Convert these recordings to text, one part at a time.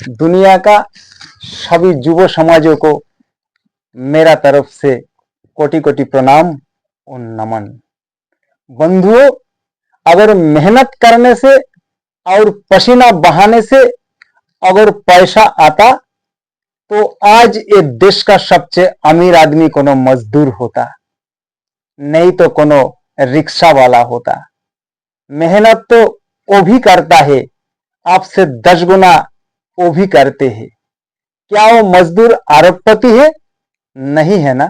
दुनिया का सभी युवा समाजों को मेरा तरफ से कोटि कोटि प्रणाम और नमन। बंधुओं, अगर मेहनत करने से और पसीना बहाने से अगर पैसा आता तो आज ये देश का सबसे अमीर आदमी कोनो मजदूर होता, नहीं तो कोनो रिक्शा वाला होता। मेहनत तो वो भी करता है, आपसे 10 गुना वो भी करते हैं। क्या वो मजदूर अरबपति है? नहीं है ना।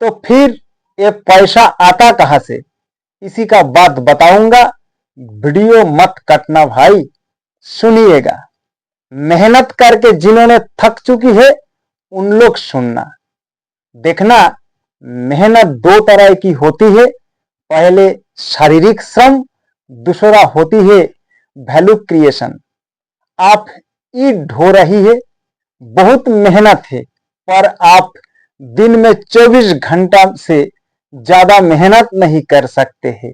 तो फिर ये पैसा आता कहां से? इसी का बात बताऊंगा। वीडियो मत कटना भाई, सुनिएगा। मेहनत करके जिन्होंने थक चुकी है उन लोग सुनना। देखना, मेहनत दो तरह की होती है। पहले शारीरिक श्रम, दूसरा होती है वैल्यू क्रिएशन। आप ईट ढो रही है, बहुत मेहनत है, पर आप दिन में 24 घंटा से ज्यादा मेहनत नहीं कर सकते हैं।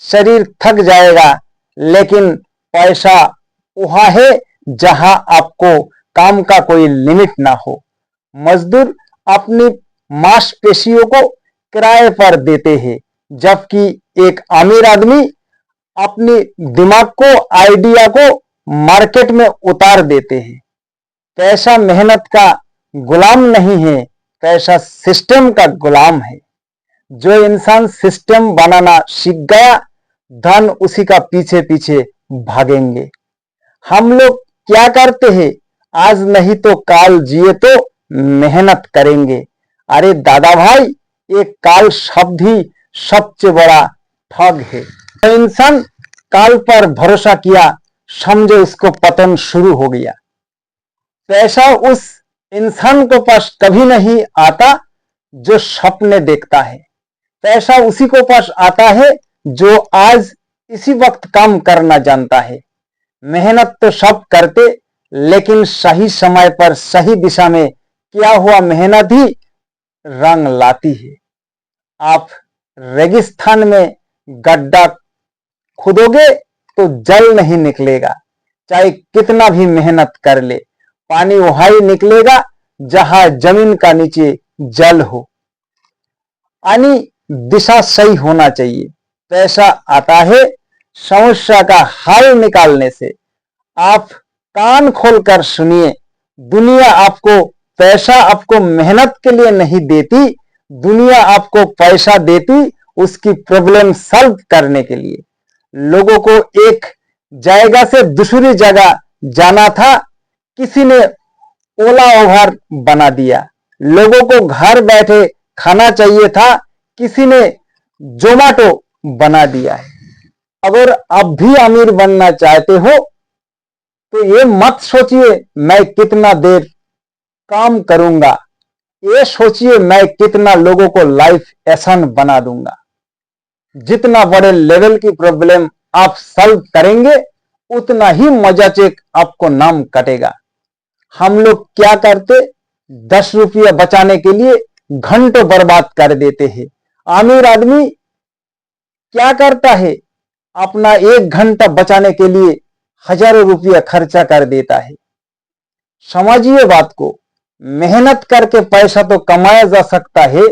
शरीर थक जाएगा, लेकिन पैसा वहां है जहां आपको काम का कोई लिमिट ना हो। मजदूर अपनी मांसपेशियों को किराए पर देते हैं, जबकि एक अमीर आदमी अपनी दिमाग को, आइडिया को मार्केट में उतार देते हैं। पैसा मेहनत का गुलाम नहीं है, पैसा सिस्टम का गुलाम है। जो इंसान सिस्टम बनाना सीख गया, धन उसी का पीछे पीछे भागेंगे। हम लोग क्या करते हैं? आज नहीं तो काल जिए तो मेहनत करेंगे। अरे दादा भाई, ये काल शब्द ही सबसे बड़ा ठग है। तो इंसान काल पर भरोसा किया, समझो इसको पतन शुरू हो गया। पैसा उस इंसान के पास कभी नहीं आता जो सपने देखता है। पैसा उसी को पास आता है जो आज इसी वक्त काम करना जानता है। मेहनत तो सब करते, लेकिन सही समय पर सही दिशा में किया हुआ मेहनत ही रंग लाती है। आप रेगिस्तान में गड्ढा खोदोगे तो जल नहीं निकलेगा, चाहे कितना भी मेहनत कर ले। पानी वहां ही निकलेगा जहां जमीन का नीचे जल हो। यानी दिशा सही होना चाहिए। पैसा आता है समस्या का हल निकालने से। आप कान खोलकर सुनिए, दुनिया आपको पैसा आपको मेहनत के लिए नहीं देती, दुनिया आपको पैसा देती उसकी प्रॉब्लम सॉल्व करने के लिए। लोगों को एक जगह से दूसरी जगह जाना था, किसी ने ओला ओवर बना दिया। लोगों को घर बैठे खाना चाहिए था, किसी ने जोमेटो बना दिया है। अगर आप भी अमीर बनना चाहते हो तो ये मत सोचिए मैं कितना देर काम करूंगा, ये सोचिए मैं कितना लोगों को लाइफ आसान बना दूंगा। जितना बड़े लेवल की प्रॉब्लम आप सॉल्व करेंगे, उतना ही मजा चेक आपको नाम कटेगा। हम लोग क्या करते? 10 रुपया बचाने के लिए घंटों बर्बाद कर देते हैं। अमीर आदमी क्या करता है? अपना 1 घंटा बचाने के लिए हजारों रुपया खर्चा कर देता है। समझिए बात को। मेहनत करके पैसा तो कमाया जा सकता है,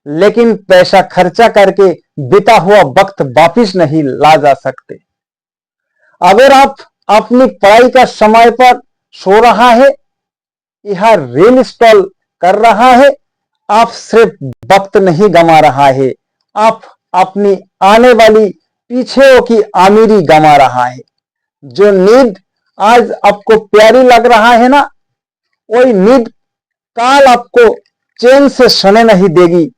लेकिन पैसा खर्चा करके बीता हुआ वक्त वापिस नहीं ला जा सकते। अगर आप अपनी पढ़ाई का समय पर सो रहा है या रील इंस्टॉल कर रहा है, आप सिर्फ वक्त नहीं गंवा रहा है, आप अपनी आने वाली पीछे की अमीरी गंवा रहा है। जो नींद आज आपको प्यारी लग रहा है ना, वही नींद काल आपको चैन से सोने नहीं देगी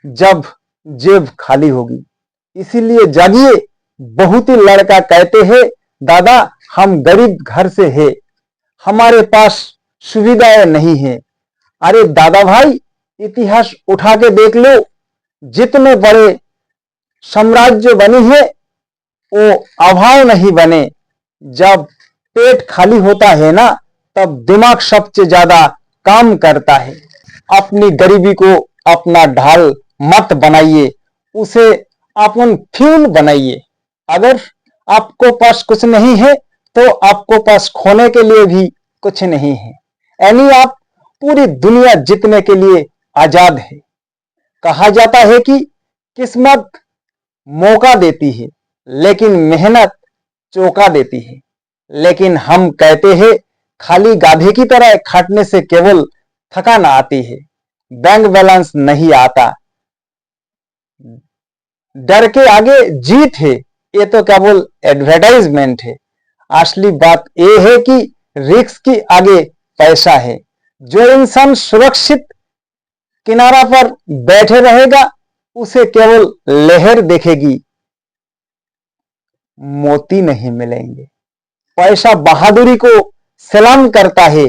जब जेब खाली होगी। इसीलिए जागिए। बहुत ही लड़का कहते हैं, दादा हम गरीब घर से हैं, हमारे पास सुविधाएं नहीं है। अरे दादा भाई, इतिहास उठा के देख लो, जितने बड़े साम्राज्य बनी है वो अभाव नहीं बने। जब पेट खाली होता है ना, तब दिमाग सबसे ज्यादा काम करता है। अपनी गरीबी को अपना ढाल मत बनाइए, उसे अपन फ्यूल बनाइए। अगर आपको पास कुछ नहीं है तो आपको पास खोने के लिए भी कुछ नहीं है, यानी आप पूरी दुनिया जीतने के लिए आजाद है। कहा जाता है कि किस्मत मौका देती है लेकिन मेहनत चौका देती है, लेकिन हम कहते हैं खाली गाधे की तरह खाटने से केवल थकान आती है, बैंक बैलेंस नहीं आता। डर के आगे जीत है, ये तो केवल एडवर्टाइजमेंट है। असली बात यह है कि रिस्क की आगे पैसा है। जो इंसान सुरक्षित किनारा पर बैठे रहेगा उसे केवल लहर देखेगी, मोती नहीं मिलेंगे। पैसा बहादुरी को सलाम करता है।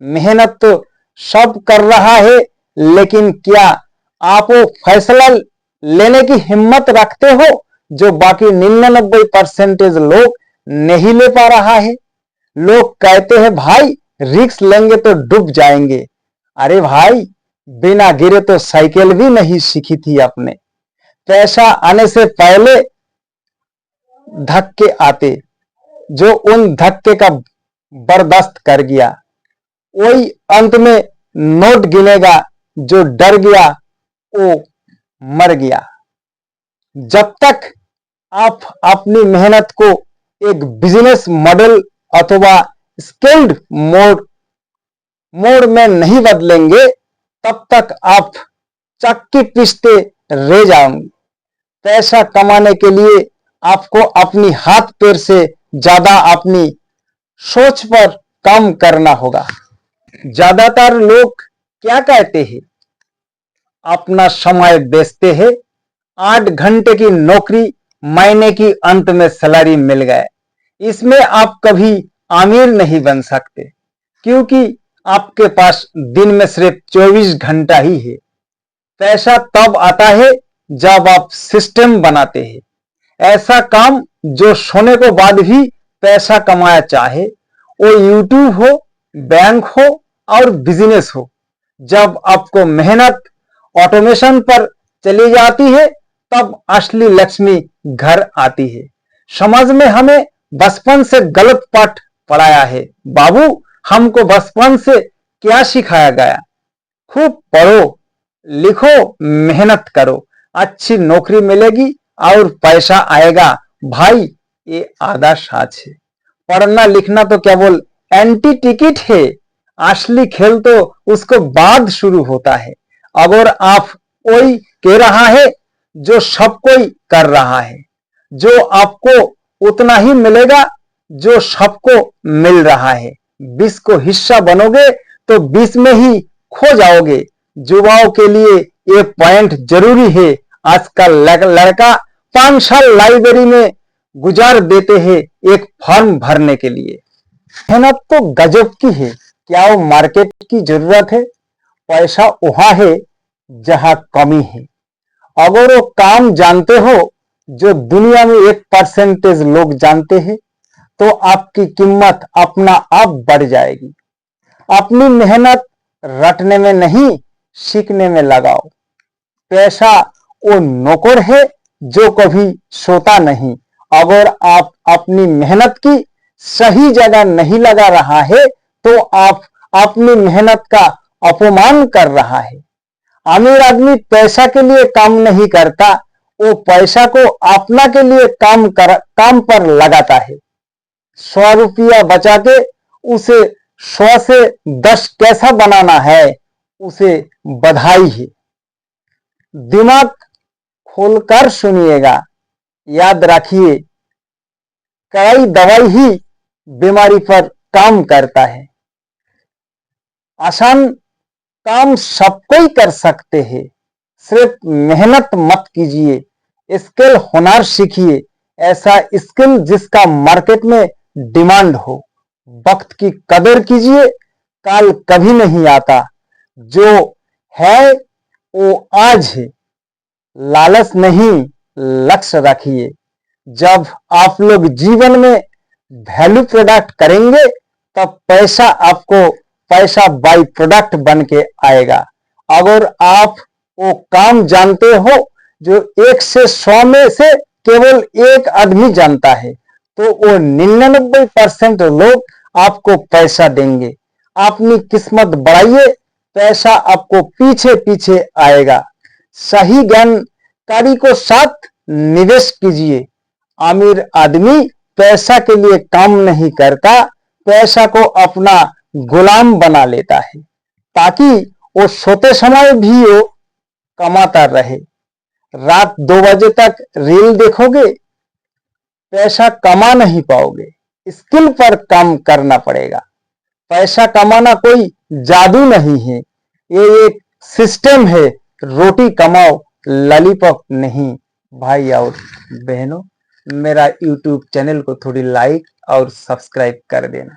मेहनत तो सब कर रहा है, लेकिन क्या आप वो फैसला लेने की हिम्मत रखते हो जो बाकी 99% लोग नहीं ले पा रहा है? लोग कहते हैं भाई रिस्क लेंगे तो डूब जाएंगे। अरे भाई, बिना गिरे तो साइकिल भी नहीं सीखी थी आपने। पैसा आने से पहले धक्के आते, जो उन धक्के का बर्दाश्त कर गया वही अंत में नोट गिनेगा। जो डर गया वो मर गया। जब तक आप अपनी मेहनत को एक बिजनेस मॉडल अथवा स्किल्ड मोड में नहीं बदलेंगे, तब तक आप चक्की पीसते रह जाओगे। पैसा कमाने के लिए आपको अपनी हाथ पैर से ज्यादा अपनी सोच पर काम करना होगा। ज्यादातर लोग क्या कहते हैं? अपना समय बेचते हैं। 8 घंटे की नौकरी, महीने की अंत में सैलरी मिल गए, इसमें आप कभी अमीर नहीं बन सकते, क्योंकि आपके पास दिन में सिर्फ 24 घंटा ही है। पैसा तब आता है जब आप सिस्टम बनाते हैं, ऐसा काम जो सोने के बाद भी पैसा कमाया चाहे, वो यूट्यूब हो, बैंक हो और बिजनेस हो। जब आपको मेहनत ऑटोमेशन पर चली जाती है, तब असली लक्ष्मी घर आती है। समाज में हमें बचपन से गलत पाठ पढ़ाया है। बाबू, हमको बचपन से क्या सिखाया गया? खूब पढ़ो लिखो, मेहनत करो, अच्छी नौकरी मिलेगी और पैसा आएगा। भाई, ये आधा सच है। पढ़ना लिखना तो केवल एंटी टिकट है। असली खेल तो उसको बाद शुरू होता है। अगर आप वही कह रहा है जो सब कोई कर रहा है, जो आपको उतना ही मिलेगा जो सबको मिल रहा है। 20 को हिस्सा बनोगे तो 20 में ही खो जाओगे। युवाओं के लिए ये पॉइंट जरूरी है। आजकल लड़का 5 साल लाइब्रेरी में गुजार देते हैं एक फॉर्म भरने के लिए। मेहनत तो गजब की है, क्या वो मार्केट की जरूरत है? पैसा वहां है जहां कमी है। अगर वो काम जानते हो जो दुनिया में 1% लोग जानते हैं, तो आपकी कीमत अपना आप बढ़ जाएगी। अपनी मेहनत रटने में नहीं, सीखने में लगाओ। पैसा वो नौकर है जो कभी सोता नहीं। अगर आप अपनी मेहनत की सही जगह नहीं लगा रहा है, तो आप अपनी मेहनत का अपमान कर रहा है। अमीर आदमी पैसा के लिए काम नहीं करता, वो पैसा को अपना के लिए काम पर लगाता है। 100 रुपया बचा के उसे 100 से 10 कैसा बनाना है, उसे बधाई है। दिमाग खोलकर सुनिएगा, याद रखिए, कई दवाई ही बीमारी पर काम करता है। आसान काम सब कोई कर सकते हैं, सिर्फ मेहनत मत कीजिए। स्किल हुनर सीखिए, ऐसा स्किल जिसका मार्केट में डिमांड हो। वक्त की कदर कीजिए, कल कभी नहीं आता। जो है वो आज है। लालच नहीं, लक्ष्य रखिए। जब आप लोग जीवन में वैल्यू प्रोडक्ट करेंगे, तब पैसा आपको पैसा बाई प्रोडक्ट बन के आएगा। अगर आप वो काम जानते हो जो 1 से 100 में से केवल एक आदमी जानता है, तो वो 99% लोग आपको पैसा देंगे। अपनी किस्मत बढ़ाइए, पैसा आपको पीछे पीछे आएगा। सही जानकारी को साथ निवेश कीजिए। अमीर आदमी पैसा के लिए काम नहीं करता, पैसा को अपना गुलाम बना लेता है, ताकि वो सोते समय भी वो कमाता रहे। रात 2 बजे तक रील देखोगे, पैसा कमा नहीं पाओगे। स्किल पर काम करना पड़ेगा। पैसा कमाना कोई जादू नहीं है, ये एक सिस्टम है। रोटी कमाओ, लॉलीपॉप नहीं। भाई और बहनों, मेरा यूट्यूब चैनल को थोड़ी लाइक और सब्सक्राइब कर देना।